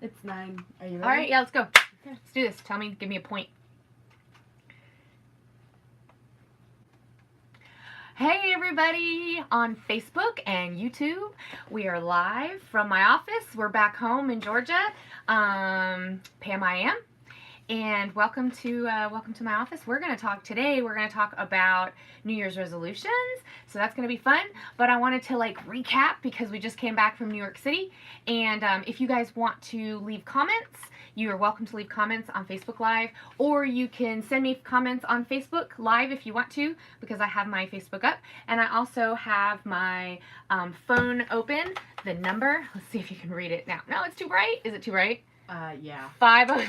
It's 9. Are you ready? All right, yeah, let's go. Okay. Let's do this. Tell me, give me a point. Hey everybody on Facebook and YouTube. We are live from my office. We're back home in Georgia. Pam I Am. And welcome to my office. We're going to talk today. We're going to talk about New Year's resolutions. So that's going to be fun. But I wanted to recap because we just came back from New York City. And if you guys want to leave comments, you are welcome to leave comments on Facebook Live, or you can send me comments on Facebook Live if you want to, because I have my Facebook up. And I also have my phone open. The number, let's see if you can read it now. No, it's too bright. Is it too bright? Yeah. 50.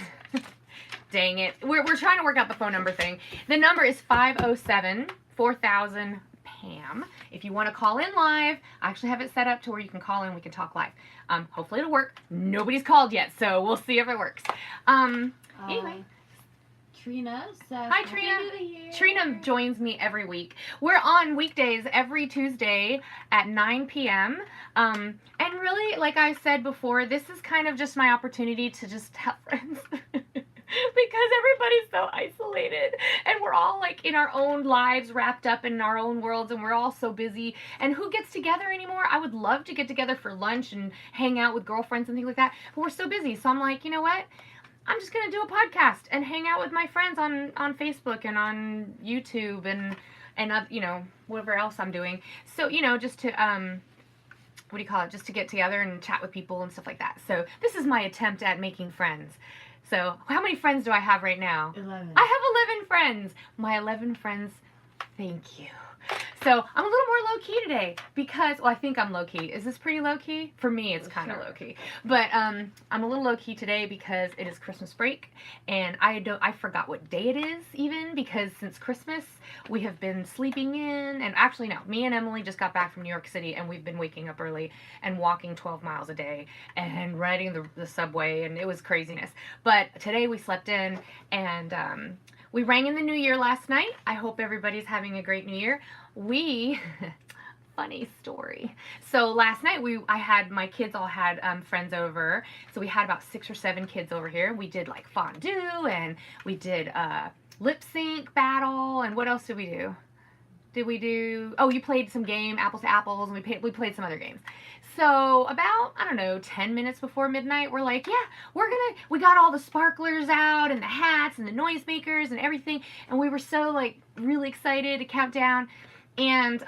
Dang it. We're trying to work out the phone number thing. The number is 507-4000-PAM. If you want to call in live, I actually have it set up to where you can call in. We can talk live. Hopefully it'll work. Nobody's called yet, so we'll see if it works. Anyway. Trina says, Hi, Trina. Trina joins me every week. We're on weekdays every Tuesday at 9 p.m. And really, like I said before, this is kind of just my opportunity to just have friends. Because everybody's so isolated and we're all in our own lives, wrapped up in our own worlds, and we're all so busy. And who gets together anymore? I would love to get together for lunch and hang out with girlfriends and things like that, but we're so busy. So I'm like, you know what? I'm just going to do a podcast and hang out with my friends on Facebook and on YouTube and whatever else I'm doing. So, just to, just to get together and chat with people and stuff like that. So this is my attempt at making friends. So how many friends do I have right now? 11. I have 11 friends. My 11 friends, thank you. So I'm a little more low-key today because, I think I'm low-key. Is this pretty low-key? For me, it's kind of low-key. But I'm a little low-key today because it is Christmas break, and I forgot what day it is even, because since Christmas, we have been sleeping in, and actually, no, me and Emily just got back from New York City, and we've been waking up early and walking 12 miles a day and riding the subway, and it was craziness. But today we slept in, and we rang in the new year last night. I hope everybody's having a great new year. Funny story. So last night my kids all had friends over. So we had about 6 or 7 kids over here. We did fondue, and we did lip sync battle, and what else did we do? You played some game, apples to apples, and we played some other games. So about, 10 minutes before midnight, we're like, yeah, we got all the sparklers out and the hats and the noisemakers and everything. And we were so really excited to count down. And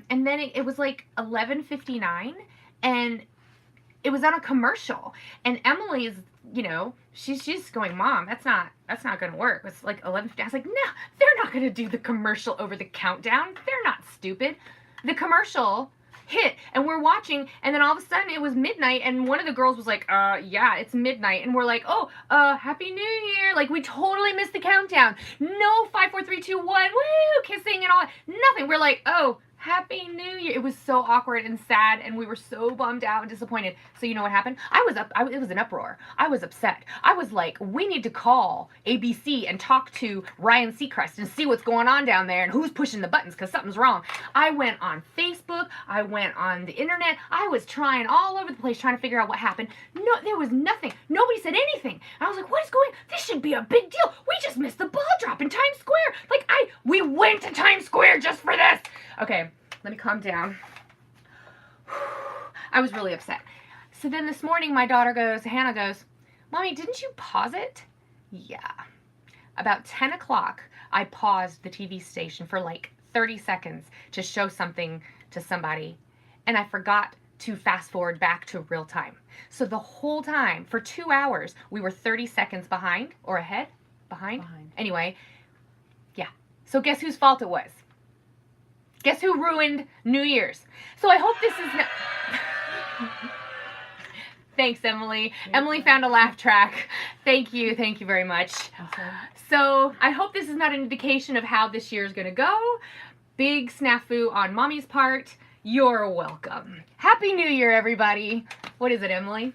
then it was 11:59, and it was on a commercial. And Emily is, she's just going, Mom, that's not going to work. It's 11:50. I was like, no, they're not going to do the commercial over the countdown. They're not stupid. The commercial hit, and we're watching, and then all of a sudden it was midnight, and one of the girls was like, yeah, it's midnight, and we're like, Happy New Year. We totally missed the countdown. No 5, 4, 3, 2, 1, woo, kissing and all. Nothing. We're like, oh, Happy New Year. It was so awkward and sad, and we were so bummed out and disappointed. So you know what happened? It was an uproar. I was upset. I was like, we need to call ABC and talk to Ryan Seacrest and see what's going on down there and who's pushing the buttons, because something's wrong. I went on Facebook. I went on the internet. I was trying all over the place trying to figure out what happened. No, there was nothing. Nobody said anything. I was like, what is going on? This should be a big deal. We just missed the ball drop in Times Square. We went to Times Square just for this. Okay. Let me calm down. I was really upset. So then this morning, my daughter Hannah goes, Mommy, didn't you pause it? Yeah. About 10 o'clock, I paused the TV station for 30 seconds to show something to somebody, and I forgot to fast forward back to real time. So the whole time, for 2 hours, we were 30 seconds behind or ahead? Behind? Anyway, yeah. So guess whose fault it was? Guess who ruined New Year's? So I hope this is not... Thanks, Emily. Emily found a laugh track. Thank you very much. Awesome. So I hope this is not an indication of how this year is going to go. Big snafu on Mommy's part. You're welcome. Happy New Year, everybody. What is it, Emily?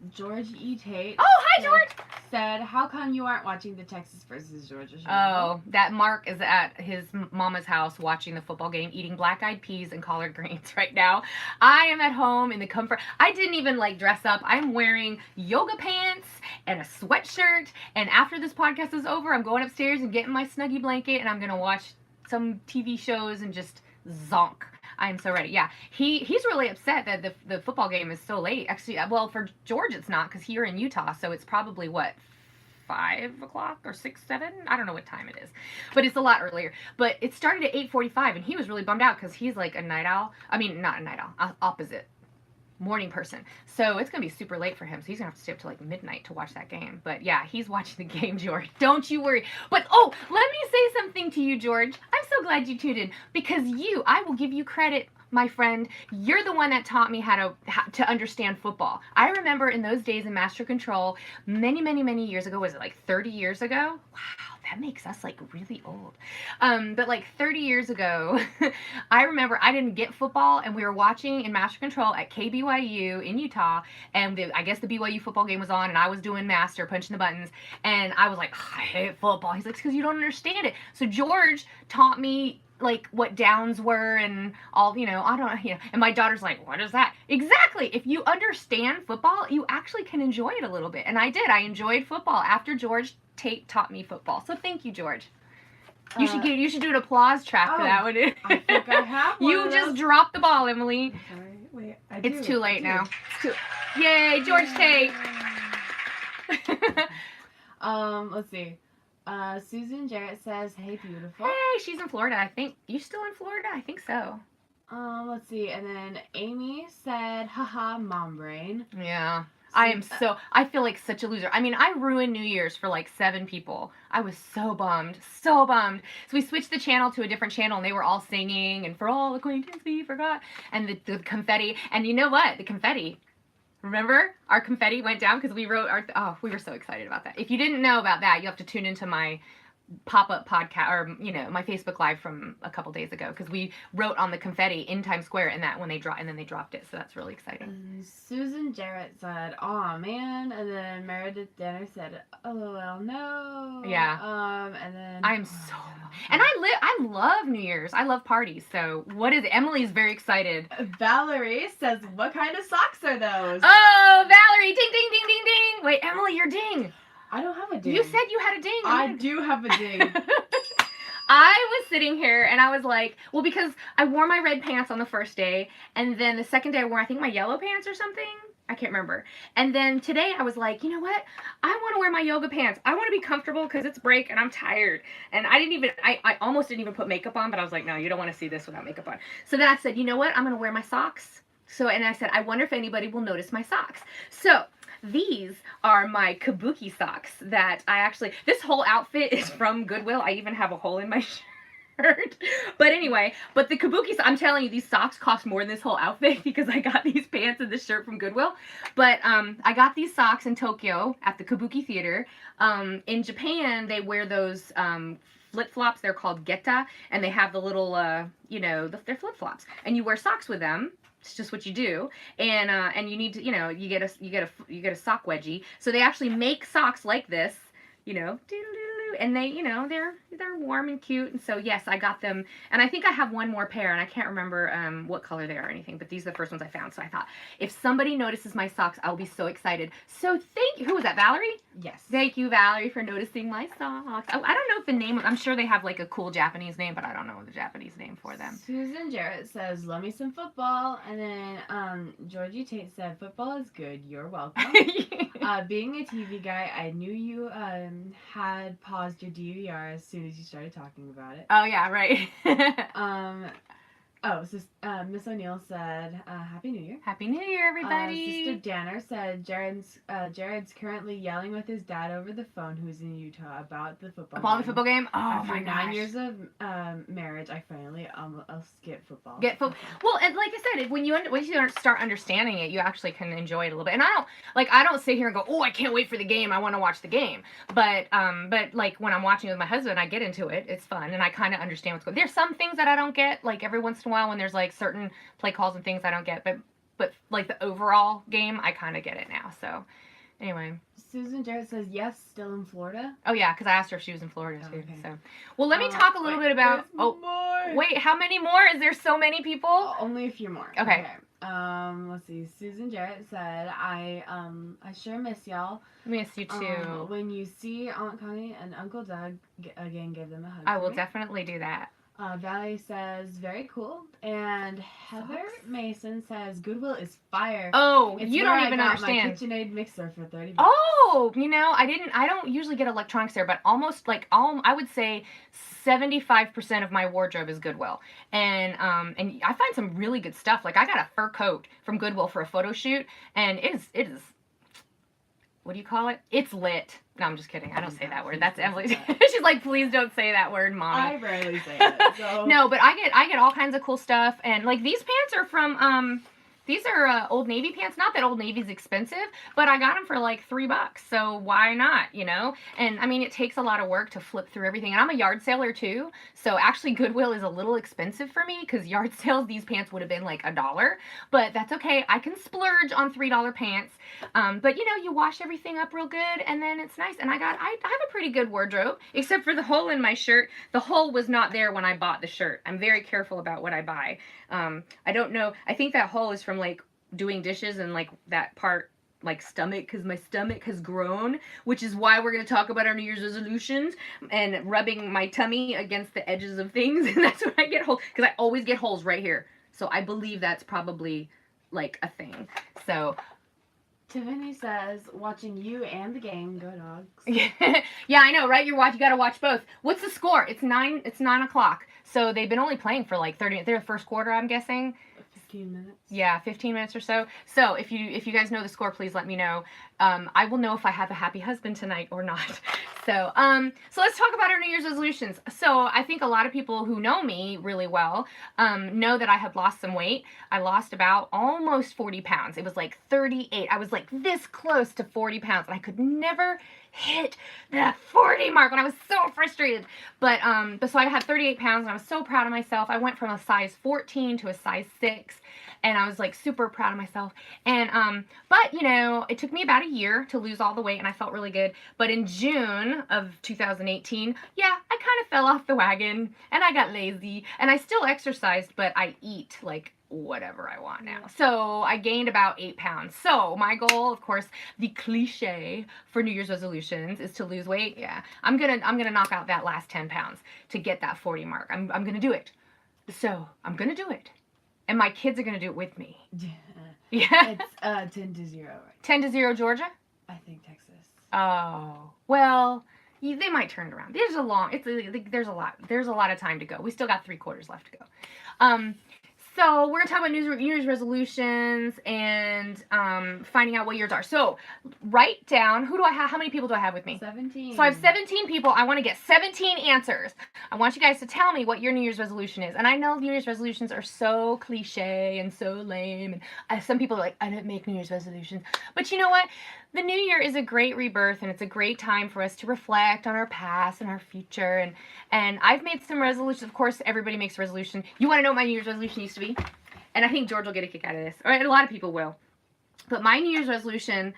George E. Tate. Oh, hi, George. Said, how come you aren't watching the Texas versus Georgia show? Oh, that Mark is at his mama's house watching the football game, eating black-eyed peas and collard greens right now. I am at home in the comfort. I didn't even dress up. I'm wearing yoga pants and a sweatshirt. And after this podcast is over, I'm going upstairs and getting my Snuggie blanket, and I'm gonna watch some TV shows and just zonk. I am so ready. Yeah, he's really upset that the football game is so late. Actually, well, for George it's not, because you're in Utah, so it's probably 5 o'clock or 6, 7? I don't know what time it is, but it's a lot earlier. But it started at 8:45, and he was really bummed out because he's like a night owl. I mean, not a night owl, opposite. Morning person. So it's going to be super late for him. So he's going to have to stay up till midnight to watch that game. But yeah, he's watching the game, George. Don't you worry. But let me say something to you, George. I'm so glad you tuned in because I will give you credit, my friend. You're the one that taught me how to understand football. I remember in those days in Master Control, many, many, many years ago, was it 30 years ago? Wow, that makes us really old. But 30 years ago, I remember I didn't get football, and we were watching in Master Control at KBYU in Utah, and I guess the BYU football game was on, and I was doing Master, punching the buttons, and I was like, I hate football. He's like, because you don't understand it. So George taught me what downs were and all, I don't know, and my daughter's like, what is that? Exactly. If you understand football, you actually can enjoy it a little bit. And I did. I enjoyed football after George Tate taught me football. So thank you, George. You should do an applause track for that one. I think I have one. You just dropped the ball, Emily. Sorry. Wait, It's too late now. Yay, George Tate. Let's see. Susan Jarrett says, hey, beautiful. Hey, she's in Florida, I think. You still in Florida? I think so. Let's see. And then Amy said, haha, mom brain. Yeah. I feel like such a loser. I mean, I ruined New Year's for 7 people. I was so bummed. So bummed. So we switched the channel to a different channel, and they were all singing, and for all acquaintance we forgot. And the confetti. And you know what? The confetti. Remember? Our confetti went down because we wrote we were so excited about that. If you didn't know about that, you have to tune into my pop-up podcast or my Facebook Live from a couple days ago, because we wrote on the confetti in Times Square, and that when they dropped, and then they dropped it, so that's really exciting. Susan Jarrett said, "Aw, man," and then Meredith Danner said, "LOL, no." Yeah. And then I'm so, and I love New Year's. I love parties. So what is it? Emily's very excited. Valerie says, "What kind of socks are those?" Oh, Valerie, ding, ding, ding, ding, ding. Wait, Emily, your ding. I don't have a ding. You said you had a ding. I do have a ding. I was sitting here and I was like, well, because I wore my red pants on the first day, and then the second day I wore, I think, my yellow pants or something. I can't remember. And then today I was like, you know what? I want to wear my yoga pants. I want to be comfortable because it's break and I'm tired. And I almost didn't even put makeup on, but I was like, no, you don't want to see this without makeup on. So then I said, you know what? I'm going to wear my socks. And I said, I wonder if anybody will notice my socks. So these are my kabuki socks that this whole outfit is from Goodwill. I even have a hole in my shirt. But anyway, the kabuki, I'm telling you, these socks cost more than this whole outfit because I got these pants and this shirt from Goodwill. But I got these socks in Tokyo at the Kabuki Theater. In Japan, they wear those flip-flops. They're called geta, and they have the little, they're flip-flops. And you wear socks with them. It's just what you do, and you need to, you get a sock wedgie. So they actually make socks like this, and they, they're warm and cute. And so yes, I got them, and I think I have one more pair, and I can't remember what color they are or anything, but these are the first ones I found. So I thought, if somebody notices my socks, I'll be so excited. So thank you. Who was that, Valerie? Yes. Thank you, Valerie, for noticing my socks. I don't know if the name, I'm sure they have a cool Japanese name, but I don't know the Japanese name for them. Susan Jarrett says, love me some football. And then Georgie Tate said, football is good. You're welcome. Being a TV guy, I knew you had paused your DVR as soon as you started talking about it. Oh, yeah, right. Miss O'Neill said, Happy New Year. Happy New Year, everybody. Sister Danner said, Jared's currently yelling with his dad over the phone, who's in Utah, about the football game. The football game? Oh, After my gosh. 9 years of marriage, I finally I'll skip football. Well, and like I said, once you start understanding it, you actually can enjoy it a little bit. And I don't sit here and go, oh, I can't wait for the game. I want to watch the game. But when I'm watching with my husband, I get into it. It's fun, and I kind of understand what's going on. There's some things that I don't get, every once in a in a while when there's like certain play calls and things I don't get, but like the overall game, I kind of get it now. So anyway. Susan Jarrett says yes, still in Florida. Oh yeah, because I asked her if she was in Florida too. Okay. So, well, let me talk a little bit about. Oh, more. Wait, how many more? Is there so many people? Oh, only a few more. Okay. Let's see. Susan Jarrett said, I sure miss y'all. Miss you too. When you see Aunt Connie and Uncle Doug, again, give them a hug. I will definitely do that. Valerie says, very cool. And Heather Mason says, Goodwill is fire. Oh, it's you don't even understand. My KitchenAid mixer for $30. Oh, I don't usually get electronics there, but almost like I would say 75% of my wardrobe is Goodwill. And I find some really good stuff. Like I got a fur coat from Goodwill for a photo shoot, and it is what do you call it? It's lit. No, I'm just kidding. I don't say that word. That's Emily. She's like, please don't say that word, Mommy. I rarely say it. So. No, but I get all kinds of cool stuff, and like these pants are from these are Old Navy pants. Not that Old Navy's expensive, but I got them for like $3. So why not, you know? And I mean, it takes a lot of work to flip through everything. And I'm a yard sailor too. So actually Goodwill is a little expensive for me because yard sales, these pants would have been like $1. But that's okay. I can splurge on $3 pants. But you know, you wash everything up real good and then it's nice. And I have a pretty good wardrobe, except for the hole in my shirt. The hole was not there when I bought the shirt. I'm very careful about what I buy. I don't know. I think that hole is from like doing dishes and like that part like stomach, because my stomach has grown, which is why we're going to talk about our New Year's resolutions and rubbing my tummy against the edges of things. And that's when I get holes, because I always get holes right here. So I believe that's probably like a thing. So Tiffany says, watching you and the game. Go Dogs. Yeah, I know, right? You got to watch both. What's the score? It's 9 o'clock. So they've been only playing for like 30 minutes. They're the first quarter, I'm guessing. 15 minutes. Yeah, 15 minutes or so. So if you guys know the score, please let me know. I will know if I have a happy husband tonight or not. So let's talk about our New Year's resolutions. So I think a lot of people who know me really well know that I had lost some weight. I lost about almost 40 pounds. It was like 38. I was like this close to 40 pounds, and I could never hit that 40 mark when I was so frustrated. But so I had 38 pounds, and I was so proud of myself. I went from a size 14 to a size 6. And I was like super proud of myself. And, but you know, it took me about a year to lose all the weight and I felt really good. But in June of 2018, yeah, I kind of fell off the wagon and I got lazy and I still exercised, but I eat like whatever I want now. So I gained about 8 pounds. So my goal, of course, the cliche for New Year's resolutions is to lose weight. Yeah, I'm gonna knock out that last 10 pounds to get that 40 mark. I'm gonna do it. So I'm gonna do it. And my kids are going to do it with me. Yeah. It's 10-0 right? 10-0 Georgia? I think Texas. Oh. Well, they might turn it around. There's a lot of time to go. We still got 3 quarters left to go. So we're going to talk about New Year's resolutions and finding out what yours are. So write down, who do I have? How many people do I have with me? 17. So I have 17 people. I want to get 17 answers. I want you guys to tell me what your New Year's resolution is. And I know New Year's resolutions are so cliche and so lame. And some people are like, I don't make New Year's resolutions. But you know what? The new year is a great rebirth, and it's a great time for us to reflect on our past and our future. And I've made some resolutions. Of course, everybody makes a resolution. You want to know what my New Year's resolution used to be? And I think George will get a kick out of this. Or a lot of people will. But my New Year's resolution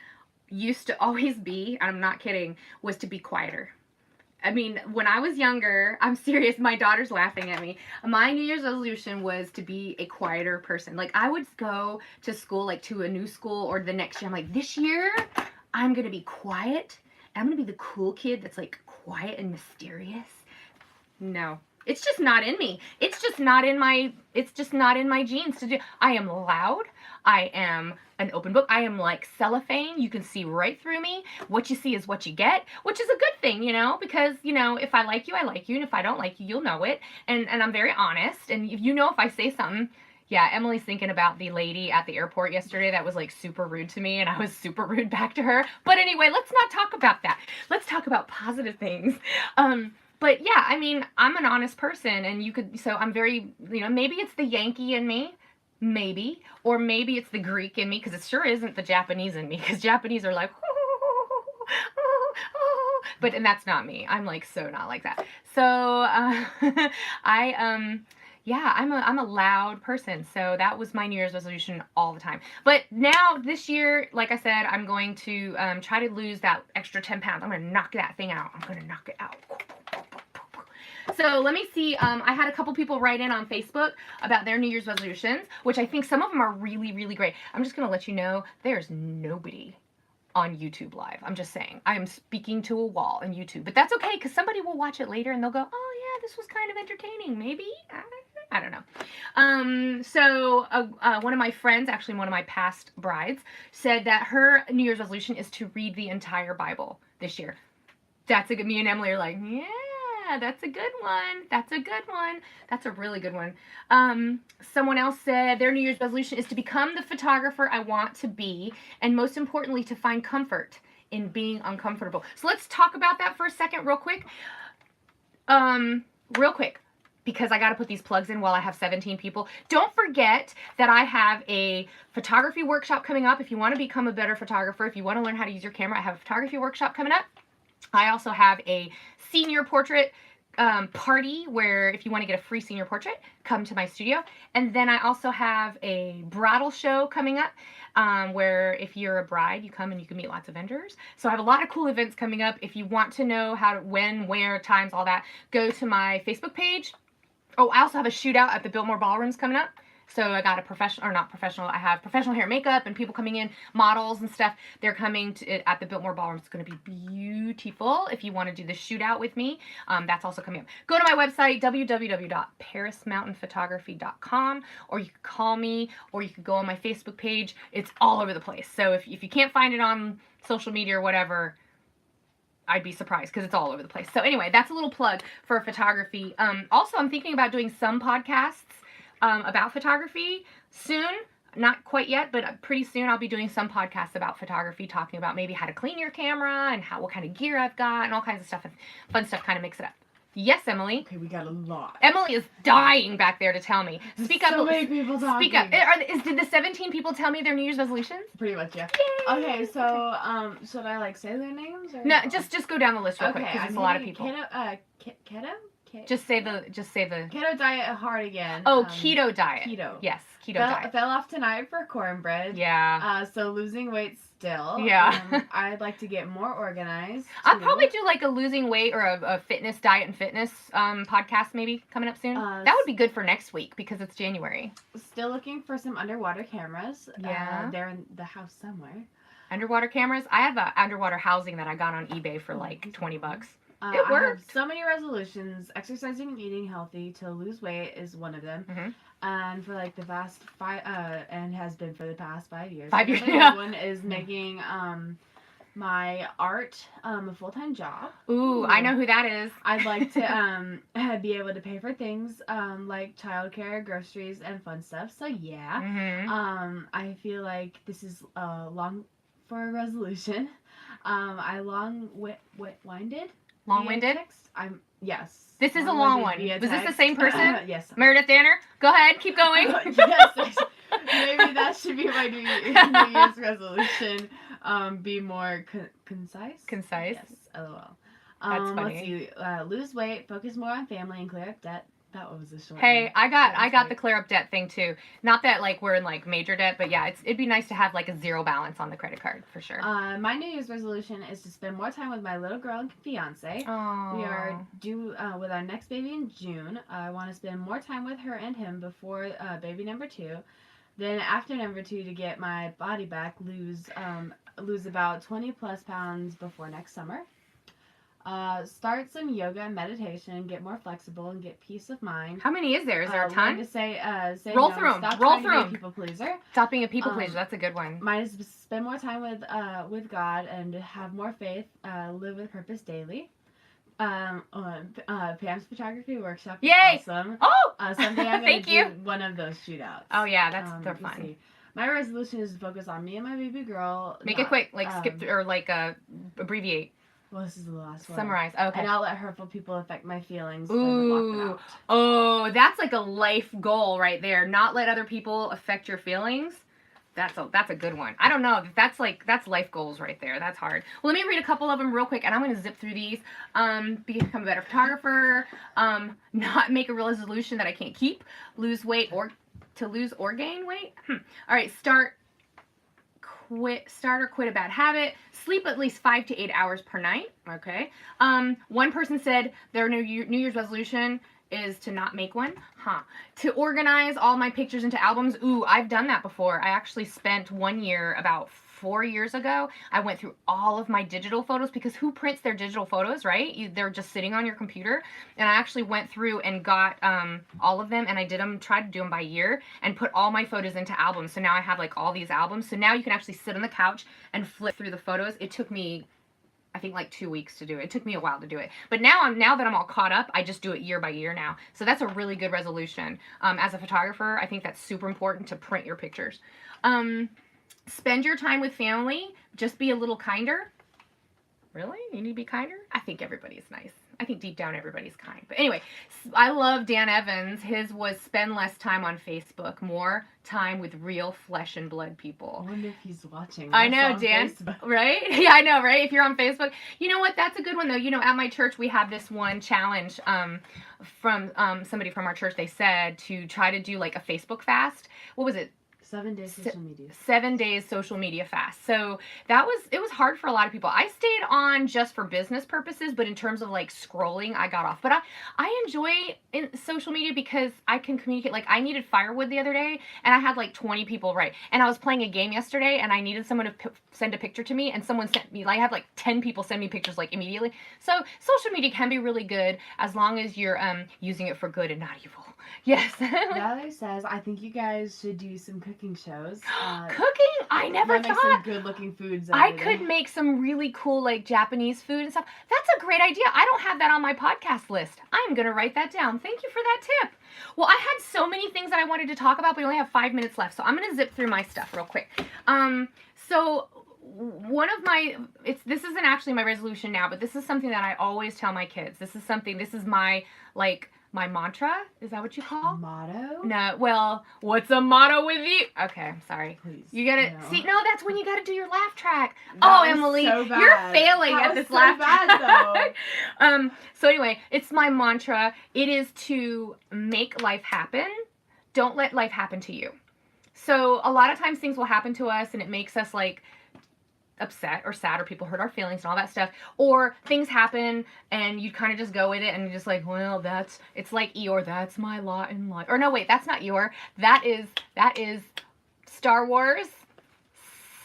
used to always be, and I'm not kidding, was to be quieter. I mean, when I was younger, I'm serious, my daughter's laughing at me. My New Year's resolution was to be a quieter person. Like, I would go to school, like to a new school or the next year. I'm like, this year, I'm going to be quiet. I'm going to be the cool kid that's like quiet and mysterious. No. It's just not in me. It's just not in my genes to do. I am loud. I am an open book. I am like cellophane. You can see right through me. What you see is what you get, which is a good thing, you know, because, you know, if I like you, I like you. And if I don't like you, you'll know it. And I'm very honest. And if you know, if I say something, yeah, Emily's thinking about the lady at the airport yesterday that was like super rude to me and I was super rude back to her. But anyway, let's not talk about that. Let's talk about positive things. But yeah, I mean, I'm an honest person and so I'm very, you know, maybe it's the Yankee in me, maybe, or maybe it's the Greek in me, because it sure isn't the Japanese in me, because Japanese are like, and that's not me. I'm like so not like that. So, Yeah, I'm a loud person, so that was my New Year's resolution all the time. But now this year, like I said, I'm going to try to lose that extra 10 pounds. I'm gonna knock that thing out. I'm gonna knock it out. So let me see. I had a couple people write in on Facebook about their New Year's resolutions, which I think some of them are really, really great. I'm just gonna let you know there's nobody on YouTube Live. I'm just saying. I am speaking to a wall on YouTube. But that's okay, because somebody will watch it later and they'll go, oh yeah, this was kind of entertaining. Maybe? I don't know. So one of my friends, actually one of my past brides, said that her New Year's resolution is to read the entire Bible this year. That's a good, me and Emily are like, yeah, that's a good one. That's a good one. That's a really good one. Someone else said their New Year's resolution is to become the photographer I want to be, and most importantly, to find comfort in being uncomfortable. So let's talk about that for a second real quick. Because I got to put these plugs in while I have 17 people. Don't forget that I have a photography workshop coming up. If you want to become a better photographer, if you want to learn how to use your camera, I have a photography workshop coming up. I also have a senior portrait party where if you want to get a free senior portrait, come to my studio. And then I also have a bridal show coming up where if you're a bride, you come and you can meet lots of vendors. So I have a lot of cool events coming up. If you want to know how to, when, where, times, all that, go to my Facebook page. Oh, I also have a shootout at the Biltmore Ballrooms coming up. So I got a professional, or not professional, I have professional hair and makeup and people coming in, models and stuff. They're coming to at the Biltmore Ballroom. It's going to be beautiful. If you want to do the shootout with me, that's also coming up. Go to my website, www.parismountainphotography.com, or you can call me, or you could go on my Facebook page. It's all over the place. So if you can't find it on social media or whatever, I'd be surprised because it's all over the place. So anyway, that's a little plug for photography. Also, I'm thinking about doing some podcasts about photography soon. Not quite yet, but pretty soon I'll be doing some podcasts about photography, talking about maybe how to clean your camera and what kind of gear I've got and all kinds of stuff, fun stuff, kind of mix it up. Yes, Emily. Okay, we got a lot. Emily is dying back there to tell me. Speak up. So many people talking. Speak up. Did the 17 people tell me their New Year's resolutions? Pretty much, yeah. Yay! Okay, so should I like say their names? Or No, just go down the list real quick because I'm it's a lot of people. Keto. Just say the. Keto diet hard again. Oh, keto diet. Keto. Yes, keto diet. Fell off tonight for cornbread. Yeah. So losing weight still. Yeah. I'd like to get more organized. I'll probably do like a losing weight or a fitness, diet and fitness podcast maybe coming up soon. That would be good for next week because it's January. Still looking for some underwater cameras. Yeah. They're in the house somewhere. Underwater cameras? I have a underwater housing that I got on eBay for like $20. It worked. I have so many resolutions. Exercising and eating healthy to lose weight is one of them. Mm-hmm. And for like the past and has been for the past 5 years. 5 years, The yeah. one is making my art a full-time job. Ooh, I know who that is. I'd like to be able to pay for things like childcare, groceries, and fun stuff. So yeah, Mm-hmm. I feel like this is long for a resolution. I long-winded. Long-winded? Yes. This is a long one. Via Was this the text. same person? Yes. Meredith Danner? Go ahead, keep going. Yes. Maybe that should be my New Year's resolution. Be more concise. Concise? Yes. LOL. That's funny. Let's see. Lose weight, focus more on family, and clear up debt. That was a short Hey, one. I got the clear up debt thing too. Not that like we're in like major debt, but yeah, it'd be nice to have like a zero balance on the credit card for sure. My New Year's resolution is to spend more time with my little girl and fiance. Oh. We are due with our next baby in June. I want to spend more time with her and him before baby number 2. Then after number 2 to get my body back, lose about 20 plus pounds before next summer. Start some yoga and meditation, get more flexible, and get peace of mind. How many is there? Is there a ton? To say Roll no, through 'em. Stop Roll trying through to be 'em. a people pleaser. Stop being a people pleaser. That's a good one. Mine is spend more time with God and have more faith. Live with purpose daily. Pam's photography workshop. Is Yay! awesome. Oh! Someday I'm gonna Thank do you. one of those shootouts. Oh yeah, they're Let's fun. see. My resolution is to focus on me and my baby girl. Make it quick, like skip through, or like abbreviate. Well, this is the last one. Summarize. Okay. And not let hurtful people affect my feelings. Block them Ooh. out. Oh, that's like a life goal right there. Not let other people affect your feelings. That's a good one. I don't know. That's life goals right there. That's hard. Well, let me read a couple of them real quick, and I'm going to zip through these. Become a better photographer. Not make a resolution that I can't keep. Lose weight or gain weight. All right. Start or quit a bad habit. Sleep at least 5 to 8 hours per night. Okay. One person said their New Year's resolution is to not make one. To organize all my pictures into albums. Ooh, I've done that before. I actually spent 1 year, about 4 years ago, I went through all of my digital photos, because who prints their digital photos, right? They're just sitting on your computer. And I actually went through and got all of them, and I tried to do them by year, and put all my photos into albums. So now I have like all these albums. So now you can actually sit on the couch and flip through the photos. It took me, I think, like 2 weeks to do it. It took me a while to do it. But now that I'm all caught up, I just do it year by year now. So that's a really good resolution. As a photographer, I think that's super important to print your pictures. Spend your time with family. Just be a little kinder. Really? You need to be kinder? I think everybody's nice. I think deep down everybody's kind. But anyway, I love Dan Evans. His was spend less time on Facebook, more time with real flesh and blood people. I wonder if he's watching. I know, Dan. Facebook. Right? Yeah, I know, right? If you're on Facebook. You know what? That's a good one, though. You know, at my church, we have this one challenge from somebody from our church. They said to try to do like a Facebook fast. What was it? 7 days social media. 7 days social media fast. So it was hard for a lot of people. I stayed on just for business purposes, but in terms of like scrolling, I got off. But I enjoy social media because I can communicate. Like I needed firewood the other day, and I had like 20 people write. And I was playing a game yesterday, and I needed someone to send a picture to me, and someone sent me. I had like 10 people send me pictures like immediately. So social media can be really good as long as you're using it for good and not evil. Yes. Valerie says, I think you guys should do some cooking shows. Cooking? I never thought. Make some good looking foods. I could make some really cool like Japanese food and stuff. That's a great idea. I don't have that on my podcast list. I'm going to write that down. Thank you for that tip. Well, I had so many things that I wanted to talk about, but we only have 5 minutes left. So I'm going to zip through my stuff real quick. So one of this isn't actually my resolution now, but this is something that I always tell my kids. This is my my mantra. Is that what you call? Motto? No. Well, what's a motto with you? Okay, I'm sorry. Please. You gotta see. No, that's when you gotta do your laugh track. That Emily, so bad. You're failing that at this so laugh bad, track. Though. So anyway, it's my mantra. It is to make life happen. Don't let life happen to you. So a lot of times things will happen to us, and it makes us like upset or sad, or people hurt our feelings and all that stuff, or things happen and you kind of just go with it and you're just like, well, it's like Eeyore, that's my lot in life. Or no, wait, that's not Eeyore. That is Star Wars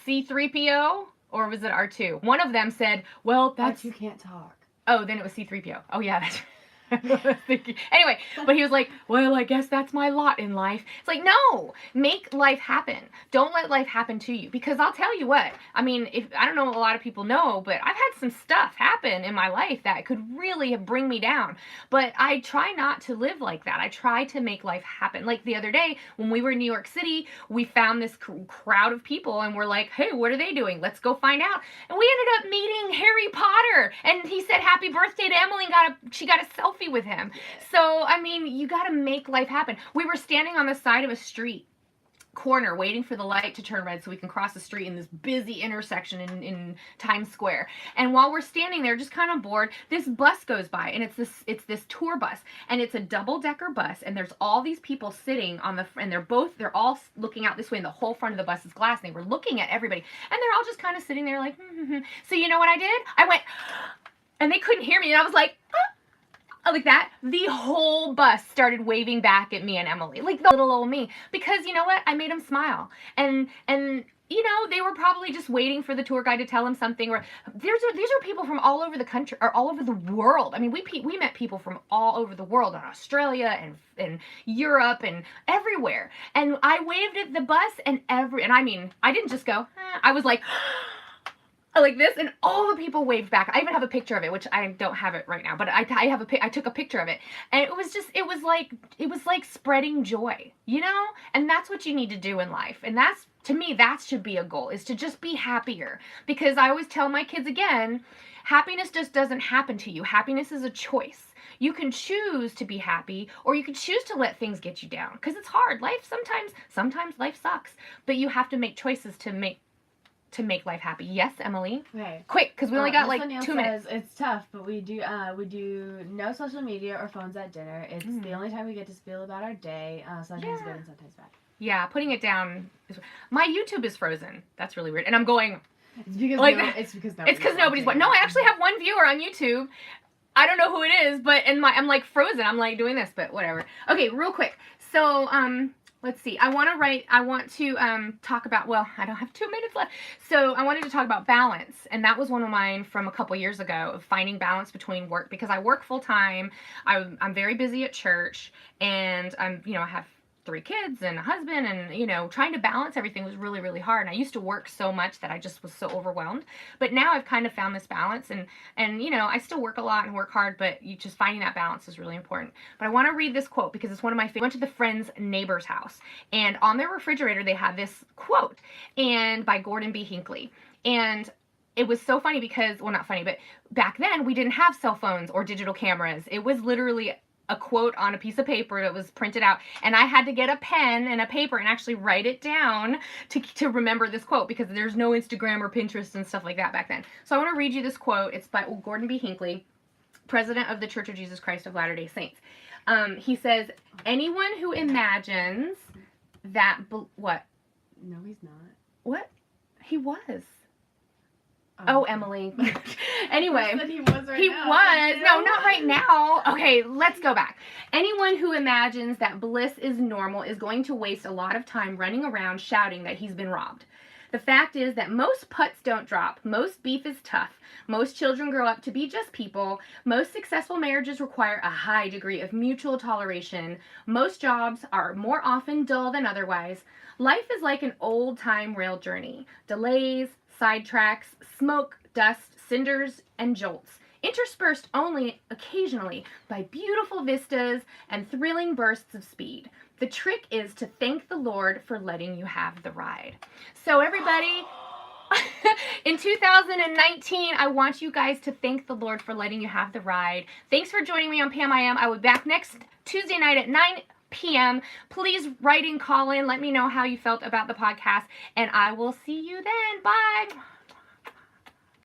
C-3PO, or was it R2? One of them said, well, that's... You can't talk. Oh, then it was C-3PO. Oh yeah, that's anyway, but he was like, well, I guess that's my lot in life. It's like, no, make life happen. Don't let life happen to you. Because I'll tell you what, I mean, I don't know, a lot of people know, but I've had some stuff happen in my life that could really bring me down. But I try not to live like that. I try to make life happen. Like the other day, when we were in New York City, we found this crowd of people, and we're like, hey, what are they doing? Let's go find out. And we ended up meeting Harry Potter. And he said happy birthday to Emily, and she got a selfie with him. So, I mean, you got to make life happen. We were standing on the side of a street corner waiting for the light to turn red so we can cross the street in this busy intersection in Times Square. And while we're standing there just kind of bored, this bus goes by, and it's this tour bus, and it's a double-decker bus, and there's all these people sitting on the and they're all looking out this way, and the whole front of the bus is glass, and they were looking at everybody, and they're all just kind of sitting there like So you know what I did? I went and they couldn't hear me, and I was like like that. The whole bus started waving back at me and Emily, like the little old me, because you know what? I made them smile, and you know, they were probably just waiting for the tour guide to tell them something. Or these are people from all over the country, or all over the world. I mean, we met people from all over the world, in Australia and Europe and everywhere. And I waved at the bus, and I mean, I didn't just go. I was like. Like this, and all the people waved back. I even have a picture of it, which I don't have it right now, but I took a picture of it, and it was like spreading joy, you know? And that's what you need to do in life, and that's To me, that should be a goal, is to just be happier. Because I always tell my kids again, happiness just doesn't happen to you. Happiness is a choice. You can choose to be happy, or you can choose to let things get you down. Because it's hard. Life sometimes life sucks. But you have to make choices to make life happy. Yes, Emily? Okay. Quick, because we only got Miss like O'Neill 2 minutes. It's tough, but we do no social media or phones at dinner. It's the only time we get to spiel about our day. Sometimes good and sometimes bad. Yeah, putting it down. My YouTube is frozen. That's really weird. And I'm going. It's because like, it's because nobody's watching. No, I actually have one viewer on YouTube. I don't know who it is, but I'm like frozen. I'm like doing this, but whatever. Okay, real quick. So let's see. I want to talk about. Well, I don't have 2 minutes left. So I wanted to talk about balance, and that was one of mine from a couple years ago, of finding balance between work, because I work full time. I'm very busy at church, and I have 3 kids and a husband, and trying to balance everything was really, really hard. And I used to work so much that I just was so overwhelmed, but now I've kind of found this balance, and I still work a lot and work hard, but just finding that balance is really important. But I want to read this quote because it's one of my favorites. I went to the friend's neighbor's house, and on their refrigerator they had this quote, and by Gordon B. Hinckley. And it was so funny because, well, not funny, but back then we didn't have cell phones or digital cameras. It was literally a quote on a piece of paper that was printed out, and I had to get a pen and a paper and actually write it down to remember this quote, because there's no Instagram or Pinterest and stuff like that back then. So I want to read you this quote. It's by Gordon B. Hinckley, president of the Church of Jesus Christ of Latter-day Saints. He says, anyone who imagines that what? No, he's not. What? He was. Oh, Emily. Anyway, he was right he now. was. No, not right now. Okay, let's go back. Anyone who imagines that bliss is normal is going to waste a lot of time running around shouting that he's been robbed. The fact is that most putts don't drop, most beef is tough, most children grow up to be just people, most successful marriages require a high degree of mutual toleration, most jobs are more often dull than otherwise. Life is like an old-time rail journey. Delays, sidetracks, smoke, dust, cinders, and jolts, interspersed only occasionally by beautiful vistas and thrilling bursts of speed. The trick is to thank the Lord for letting you have the ride. So everybody, in 2019, I want you guys to thank the Lord for letting you have the ride. Thanks for joining me on Pam I Am. I will be back next Tuesday night at 9 p.m. Please write in, call in, let me know how you felt about the podcast, and I will see you then. Bye.